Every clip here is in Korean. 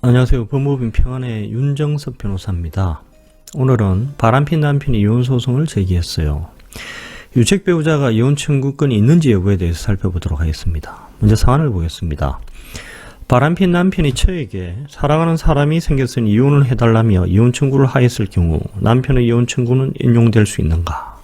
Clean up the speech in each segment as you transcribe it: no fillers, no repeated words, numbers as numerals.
안녕하세요. 법무법인 평안의 윤정석 변호사입니다. 오늘은 바람핀 남편이 이혼 소송을 제기했어요. 유책 배우자가 이혼 청구권이 있는지 여부에 대해서 살펴보도록 하겠습니다. 먼저 사안을 보겠습니다. 바람핀 남편이 처에게 사랑하는 사람이 생겼으니 이혼을 해달라며 이혼 청구를 하였을 경우 남편의 이혼 청구는 인용될 수 있는가?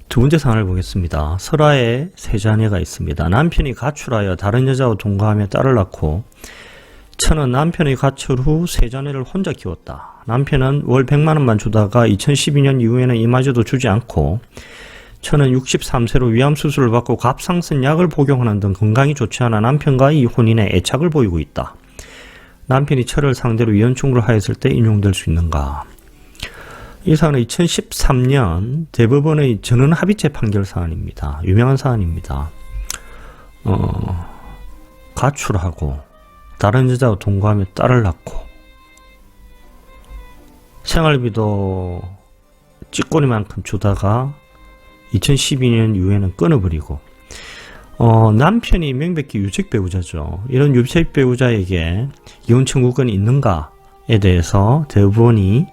두 번째 사안을 보겠습니다. 설아에 세 자녀가 있습니다. 남편이 가출하여 다른 여자와 동거하며 딸을 낳고 처는 남편의 가출 후 세 자녀를 혼자 키웠다. 남편은 월 100만 원만 주다가 2012년 이후에는 이마저도 주지 않고 처는 63세로 위암수술을 받고 갑상선 약을 복용하는 등 건강이 좋지 않아 남편과의 혼인에 애착을 보이고 있다. 남편이 처를 상대로 이혼 청구를 하였을 때 인용될 수 있는가? 이 사안은 2013년 대법원의 전원합의체 판결 사안입니다. 유명한 사안입니다. 가출하고 다른 여자와 동거하며 딸을 낳고 생활비도 찌꼬리만큼 주다가 2012년 이후에는 끊어버리고 남편이 명백히 유책 배우자죠. 이런 유책 배우자에게 이혼 청구권이 있는가에 대해서 대법원이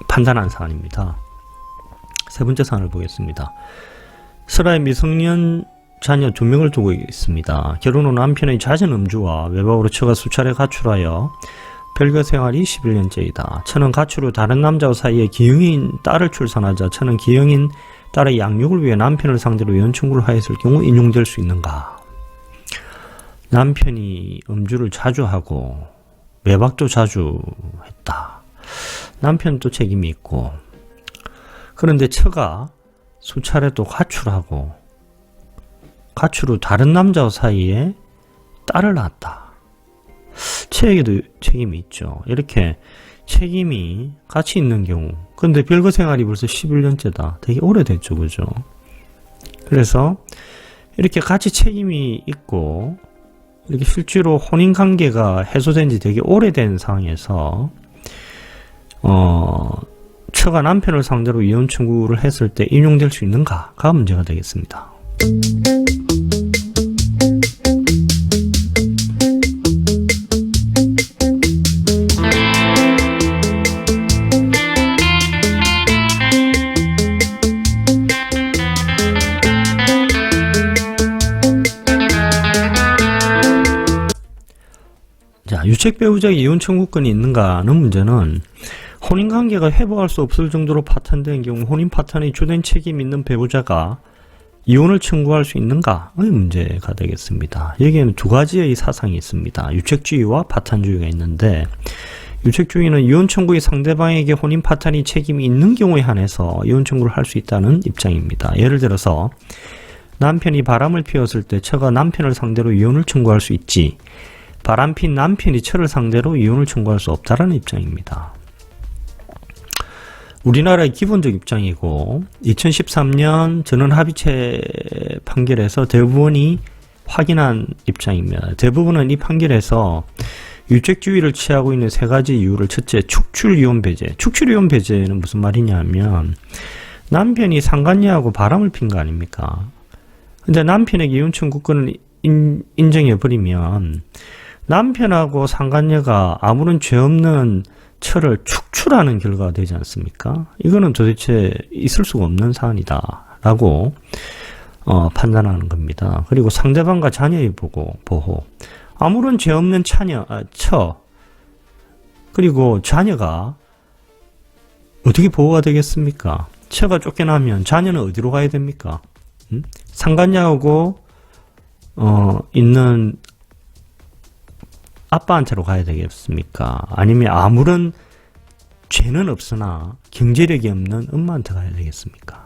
판단한 사안입니다. 세 번째 사안을 보겠습니다. 설아의 미성년 자녀 2명을 두고 있습니다. 결혼 후 남편의 잦은 음주와 외박으로 처가 수차례 가출하여 별거 생활이 11년째이다. 처는 가출 후 다른 남자와 사이에 기형인 딸을 출산하자 처는 기형인 딸의 양육을 위해 남편을 상대로 이혼 청구를 하였을 경우 인용될 수 있는가? 남편이 음주를 자주 하고 외박도 자주 했다. 남편도 책임이 있고, 그런데 처가 수차례 또 가출하고 가출 후 다른 남자와 사이에 딸을 낳았다. 처에게도 책임이 있죠. 이렇게 책임이 같이 있는 경우, 근데 별거 생활이 벌써 11년째다. 되게 오래됐죠, 그죠? 그래서 이렇게 같이 책임이 있고 이렇게 실제로 혼인관계가 해소된 지 되게 오래된 상황에서 처가 남편을 상대로 이혼 청구를 했을 때 인용될 수 있는가가 문제가 되겠습니다. 자, 유책 배우자의 이혼 청구권이 있는가는 문제는 혼인관계가 회복할 수 없을 정도로 파탄된 경우 혼인 파탄의 주된 책임 있는 배우자가 이혼을 청구할 수 있는가의 문제가 되겠습니다. 여기에는 두 가지의 사상이 있습니다. 유책주의와 파탄주의가 있는데, 유책주의는 이혼 청구의 상대방에게 혼인 파탄의 책임이 있는 경우에 한해서 이혼 청구를 할 수 있다는 입장입니다. 예를 들어서 남편이 바람을 피웠을 때 처가 남편을 상대로 이혼을 청구할 수 있지, 바람핀 남편이 처를 상대로 이혼을 청구할 수 없다라는 입장입니다. 우리나라의 기본적 입장이고 2013년 전원합의체 판결에서 대법원이 확인한 입장입니다. 대법원은 이 판결에서 유책주의를 취하고 있는 세 가지 이유를 첫째, 축출이혼 배제. 축출이혼 배제는 무슨 말이냐면 남편이 상간녀하고 바람을 핀 거 아닙니까? 근데 남편에게 이혼 청구권을 인정해버리면 남편하고 상간녀가 아무런 죄 없는 처를 축출하는 결과가 되지 않습니까? 이거는 도대체 있을 수가 없는 사안이다 라고 판단하는 겁니다. 그리고 상대방과 자녀의 보호, 아무런 죄 없는 처, 그리고 자녀가 어떻게 보호가 되겠습니까? 처가 쫓겨나면 자녀는 어디로 가야 됩니까? 상간녀하고 있는 아빠한테로 가야 되겠습니까? 아니면 아무런 죄는 없으나 경제력이 없는 엄마한테 가야 되겠습니까?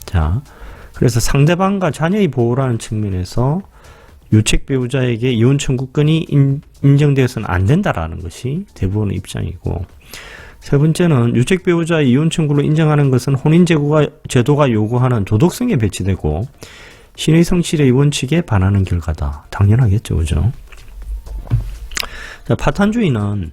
자, 그래서 상대방과 자녀의 보호라는 측면에서 유책 배우자에게 이혼 청구권이 인정되어서는 안 된다라는 것이 대법원의 입장이고, 세 번째는 유책 배우자의 이혼 청구를 인정하는 것은 혼인 제도가 요구하는 도덕성에 배치되고 신의 성실의 원칙에 반하는 결과다. 당연하겠죠, 그죠? 자, 파탄주의는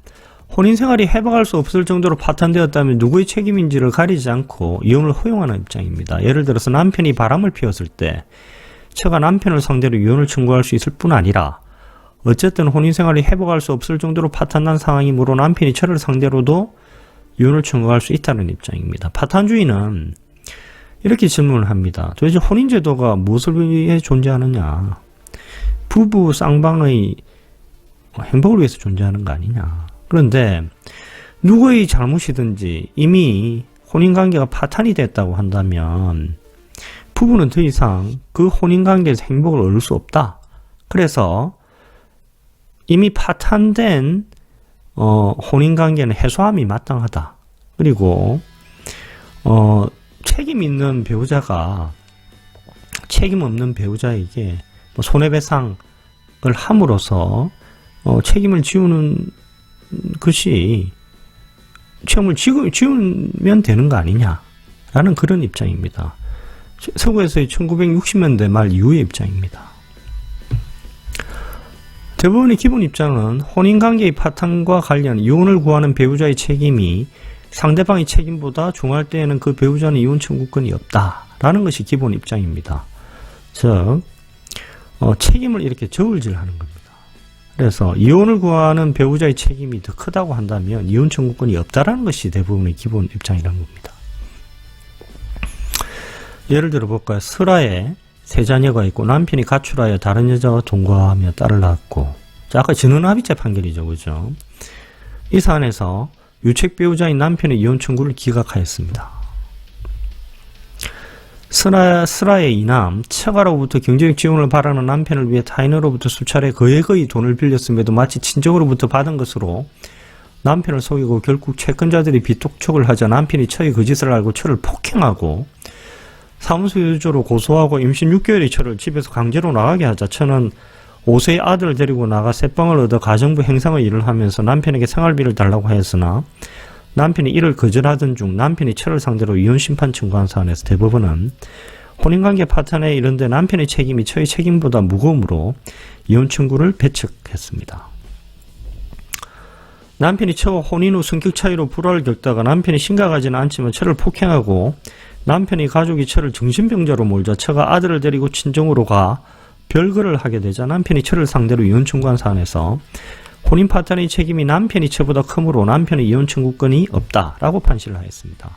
혼인 생활이 회복할 수 없을 정도로 파탄되었다면 누구의 책임인지를 가리지 않고 이혼을 허용하는 입장입니다. 예를 들어서 남편이 바람을 피웠을 때 처가 남편을 상대로 이혼을 청구할 수 있을 뿐 아니라 어쨌든 혼인생활이 회복할 수 없을 정도로 파탄난 상황이므로 남편이 처를 상대로도 이혼을 청구할 수 있다는 입장입니다. 파탄주의는 이렇게 질문을 합니다. 도대체 혼인제도가 무엇을 위해 존재하느냐? 부부 쌍방의 행복을 위해서 존재하는 거 아니냐? 그런데 누구의 잘못이든지 이미 혼인관계가 파탄이 됐다고 한다면 부부는 더 이상 그 혼인관계에서 행복을 얻을 수 없다. 그래서 이미 파탄된 혼인관계는 해소함이 마땅하다. 그리고 책임 있는 배우자가 책임 없는 배우자에게 손해배상을 함으로써 책임을 지우는 것이 책임을 지우면 되는 거 아니냐라는 그런 입장입니다. 서구에서의 1960년대 말 이후의 입장입니다. 대부분의 기본 입장은 혼인관계의 파탄과 관련 이혼을 구하는 배우자의 책임이 상대방의 책임보다 중요할 때에는 그 배우자는 이혼 청구권이 없다라는 것이 기본 입장입니다. 즉 책임을 이렇게 저울질하는 겁니다. 그래서 이혼을 구하는 배우자의 책임이 더 크다고 한다면 이혼 청구권이 없다라는 것이 대부분의 기본 입장이라는 겁니다. 예를 들어 볼까요? 설아에 세 자녀가 있고 남편이 가출하여 다른 여자와 동거하며 딸을 낳았고, 자, 아까 전원합의체 판결이죠, 그죠? 이 사안에서 유책 배우자인 남편의 이혼 청구를 기각하였습니다. 설아의 이남 처가로부터 경제적 지원을 바라는 남편을 위해 타인으로부터 수차례 거액의 돈을 빌렸음에도 마치 친정으로부터 받은 것으로 남편을 속이고 결국 채권자들이 빚독촉을 하자 남편이 처의 거짓을 알고 처를 폭행하고 사무소 유조로 고소하고 임신 6개월의 처를 집에서 강제로 나가게 하자 처는 5세의 아들을 데리고 나가 새빵을 얻어 가정부 행상의 일을 하면서 남편에게 생활비를 달라고 하였으나 남편이 이를 거절하던 중 남편이 처를 상대로 이혼 심판 청구한 사안에서 대법원은 혼인관계 파탄에 이른데 남편의 책임이 처의 책임보다 무거움으로 이혼 청구를 배척했습니다. 남편이 처와 혼인 후 성격 차이로 불화를 겪다가 남편이 심각하지는 않지만 처를 폭행하고 남편이 가족이 처를 정신병자로 몰자 처가 아들을 데리고 친정으로 가 별거를 하게 되자 남편이 처를 상대로 이혼 청구한 사안에서 혼인 파탄의 책임이 남편이 처보다 크므로 남편의 이혼 청구권이 없다라고 판시를 하였습니다.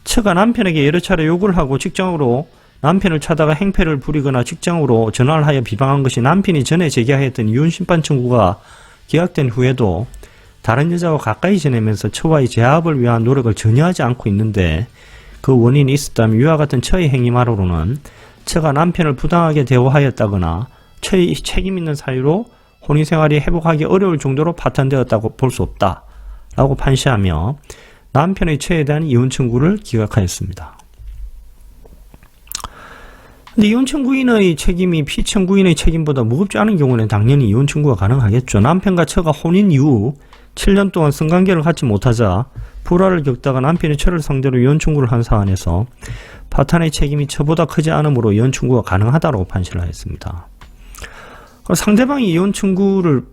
처가 남편에게 여러 차례 욕을 하고 직장으로 남편을 찾아가 행패를 부리거나 직장으로 전화를 하여 비방한 것이 남편이 전에 제기하였던 이혼 심판 청구가 기각된 후에도 다른 여자와 가까이 지내면서 처와의 재합을 위한 노력을 전혀 하지 않고 있는데 그 원인이 있었다면 이와 같은 처의 행위만으로는 처가 남편을 부당하게 대우하였다거나 처의 책임 있는 사유로 혼인생활이 회복하기 어려울 정도로 파탄되었다고 볼 수 없다라고 판시하며 남편의 처에 대한 이혼 청구를 기각하였습니다. 근데 이혼 청구인의 책임이 피청구인의 책임보다 무겁지 않은 경우는 당연히 이혼 청구가 가능하겠죠. 남편과 처가 혼인 이후 7년 동안 성관계를 갖지 못하자 불화를 겪다가 남편이 처를 상대로 이혼 청구를 한 사안에서 파탄의 책임이 처보다 크지 않으므로 이혼 청구가 가능하다고 판시를 하였습니다. 상대방이 이혼 청구를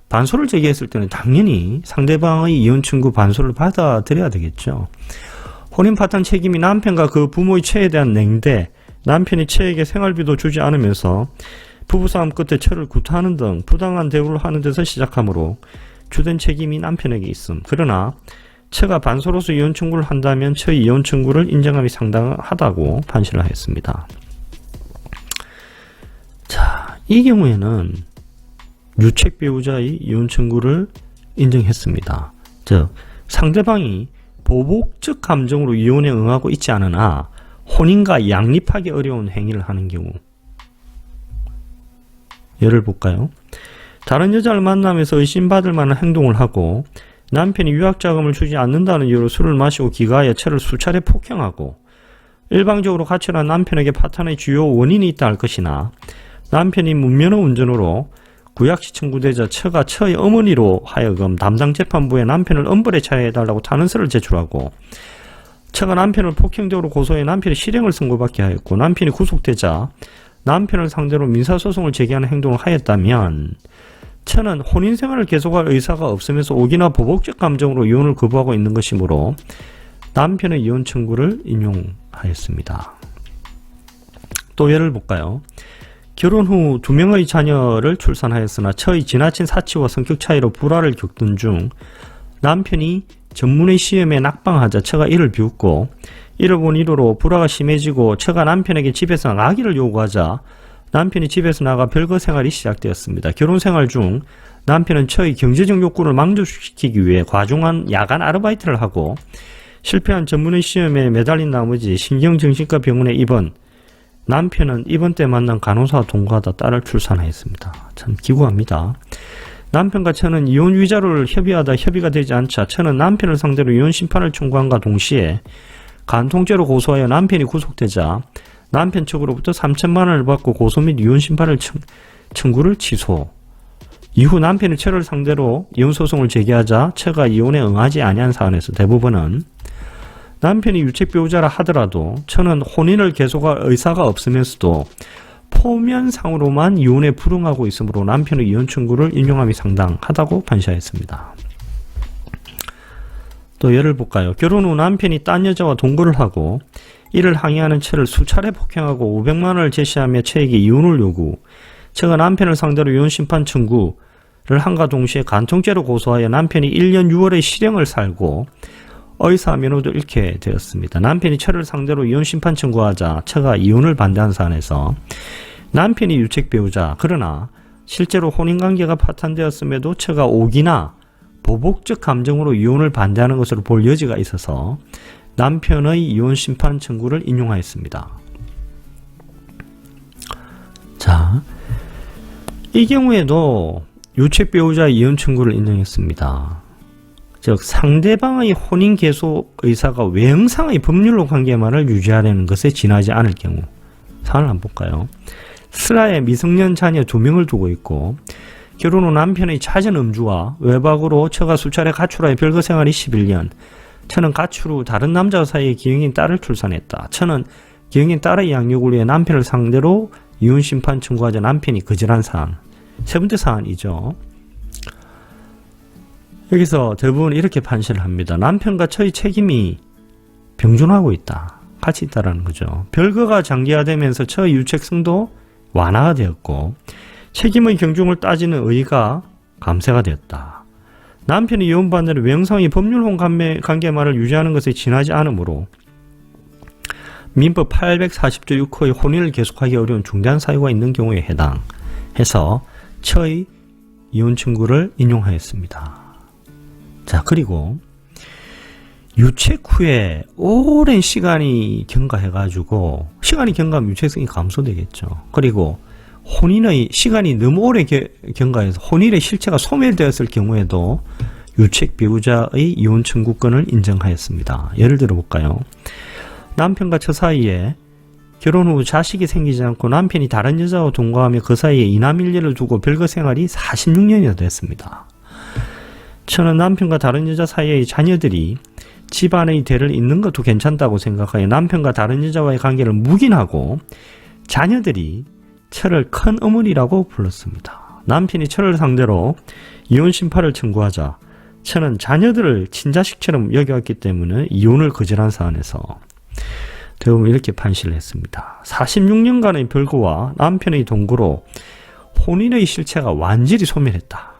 반소를 제기했을 때는 당연히 상대방의 이혼 청구 반소를 받아들여야 되겠죠. 혼인 파탄 책임이 남편과 그 부모의 처에 대한 냉대, 남편이 처에게 생활비도 주지 않으면서 부부싸움 끝에 처를 구타하는 등 부당한 대우를 하는 데서 시작하므로 주된 책임이 남편에게 있음. 그러나 처가 반소로서 이혼 청구를 한다면 처의 이혼 청구를 인정함이 상당하다고 판시를 하였습니다. 자, 이 경우에는 유책 배우자의 이혼 청구를 인정했습니다. 즉, 상대방이 보복적 감정으로 이혼에 응하고 있지 않으나 혼인과 양립하기 어려운 행위를 하는 경우. 예를 볼까요? 다른 여자를 만나면서 의심받을 만한 행동을 하고 남편이 유학자금을 주지 않는다는 이유로 술을 마시고 기가하여 처를 수차례 폭행하고 일방적으로 가출한 남편에게 파탄의 주요 원인이 있다 할 것이나 남편이 문면허 운전으로 구약시 청구되자 처가 처의 어머니로 하여금 담당 재판부에 남편을 엄벌에 차여해달라고 탄원서를 제출하고 처가 남편을 폭행적으로 고소해 남편이 실형을 선고받게 하였고 남편이 구속되자 남편을 상대로 민사소송을 제기하는 행동을 하였다면 처는 혼인생활을 계속할 의사가 없으면서 오기나 보복적 감정으로 이혼을 거부하고 있는 것이므로 남편의 이혼 청구를 인용하였습니다. 또 예를 볼까요? 결혼 후 2명의 자녀를 출산하였으나 처의 지나친 사치와 성격 차이로 불화를 겪던 중 남편이 전문의 시험에 낙방하자 처가 이를 비웃고 이를 본 이후로 불화가 심해지고 처가 남편에게 집에서 나가기를 요구하자 남편이 집에서 나가 별거 생활이 시작되었습니다. 결혼 생활 중 남편은 처의 경제적 욕구를 만족시키기 위해 과중한 야간 아르바이트를 하고 실패한 전문의 시험에 매달린 나머지 신경정신과 병원에 입원. 남편은 입원 때 만난 간호사와 동거하다 딸을 출산하였습니다. 참 기구합니다. 남편과 처는 이혼 위자료를 협의하다 협의가 되지 않자 처는 남편을 상대로 이혼 심판을 청구함과 동시에 간통죄로 고소하여 남편이 구속되자 남편 측으로부터 3천만 원을 받고 고소 및 이혼 심판을 청구를 취소. 이후 남편이 처를 상대로 이혼 소송을 제기하자 처가 이혼에 응하지 아니한 사안에서 대부분은 남편이 유책 배우자라 하더라도 처는 혼인을 계속할 의사가 없으면서도 포면상으로만 이혼에 불응하고 있으므로 남편의 이혼 청구를 인용함이 상당하다고 판시하였습니다. 또 예를 볼까요? 결혼 후 남편이 딴 여자와 동거를 하고 이를 항의하는 처를 수차례 폭행하고 500만 원을 제시하며 처에게 이혼을 요구. 처가 남편을 상대로 이혼 심판 청구를 한과 동시에 간통죄로 고소하여 남편이 1년 6월에 실형을 살고 의사 면허도 잃게 되었습니다. 남편이 처를 상대로 이혼 심판 청구하자 처가 이혼을 반대한 사안에서 남편이 유책 배우자 그러나 실제로 혼인관계가 파탄되었음에도 처가 오기나 보복적 감정으로 이혼을 반대하는 것으로 볼 여지가 있어서 남편의 이혼 심판 청구를 인용하였습니다. 자, 이 경우에도 유책 배우자의 이혼 청구를 인용했습니다. 즉 상대방의 혼인 계속 의사가 외형상의 법률로 관계만을 유지하려는 것에 지나지 않을 경우 사안을 한번 볼까요? 슬하에 미성년 자녀 2명을 두고 있고 결혼 후 남편의 잦은 음주와 외박으로 처가 수차례 가출하여 별거 생활이 11년 처는 가출 후 다른 남자 사이에 기형인 딸을 출산했다. 처는 기형인 딸의 양육을 위해 남편을 상대로 이혼 심판 청구하자 남편이 거절한 사안. 세 번째 사안이죠. 여기서 대부분 이렇게 판시를 합니다. 남편과 처의 책임이 병존하고 있다. 같이 있다라는 거죠. 별거가 장기화되면서 처의 유책성도 완화가 되었고 책임의 경중을 따지는 의의가 감세가 되었다. 남편이 이혼 반대로 외형상의 법률혼 관계만을 유지하는 것에 지나지 않으므로 민법 840조 6호의 혼인을 계속하기 어려운 중대한 사유가 있는 경우에 해당해서 처의 이혼 청구를 인용하였습니다. 자, 그리고 유책 후에 오랜 시간이 경과해가지고 시간이 경과하면 유책성이 감소되겠죠. 그리고 혼인의 시간이 너무 오래 경과해서 혼인의 실체가 소멸되었을 경우에도 유책 배우자의 이혼 청구권을 인정하였습니다. 예를 들어 볼까요? 남편과 처 사이에 결혼 후 자식이 생기지 않고 남편이 다른 여자와 동거하며 그 사이에 이남일녀를 두고 별거 생활이 46년이나 됐습니다. 처는 남편과 다른 여자 사이의 자녀들이 집안의 대를 잇는 것도 괜찮다고 생각하여 남편과 다른 여자와의 관계를 묵인하고 자녀들이 처를 큰 어머니라고 불렀습니다. 남편이 처를 상대로 이혼 심판을 청구하자 처는 자녀들을 친자식처럼 여겨왔기 때문에 이혼을 거절한 사안에서 대부분 이렇게 판시를 했습니다. 46년간의 별거와 남편의 동거로 혼인의 실체가 완전히 소멸했다.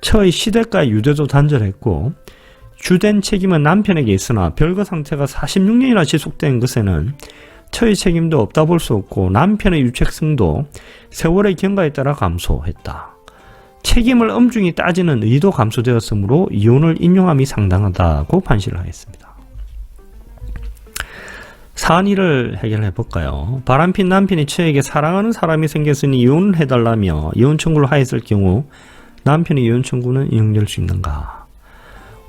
처의 시댁과의 유대도 단절했고 주된 책임은 남편에게 있으나 별거 상태가 46년이나 지속된 것에는 처의 책임도 없다 볼 수 없고 남편의 유책성도 세월의 경과에 따라 감소했다. 책임을 엄중히 따지는 의도 감소되었으므로 이혼을 인용함이 상당하다고 판시를 하였습니다. 사안 1을 해결해 볼까요? 바람핀 남편이 처에게 사랑하는 사람이 생겼으니 이혼을 해달라며 이혼 청구를 하였을 경우 남편의 이혼 청구는 인용될 수 있는가?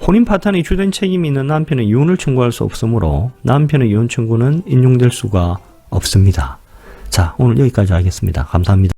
혼인 파탄의 주된 책임이 있는 남편은 이혼을 청구할 수 없으므로 남편의 이혼 청구는 인용될 수가 없습니다. 자, 오늘 여기까지 하겠습니다. 감사합니다.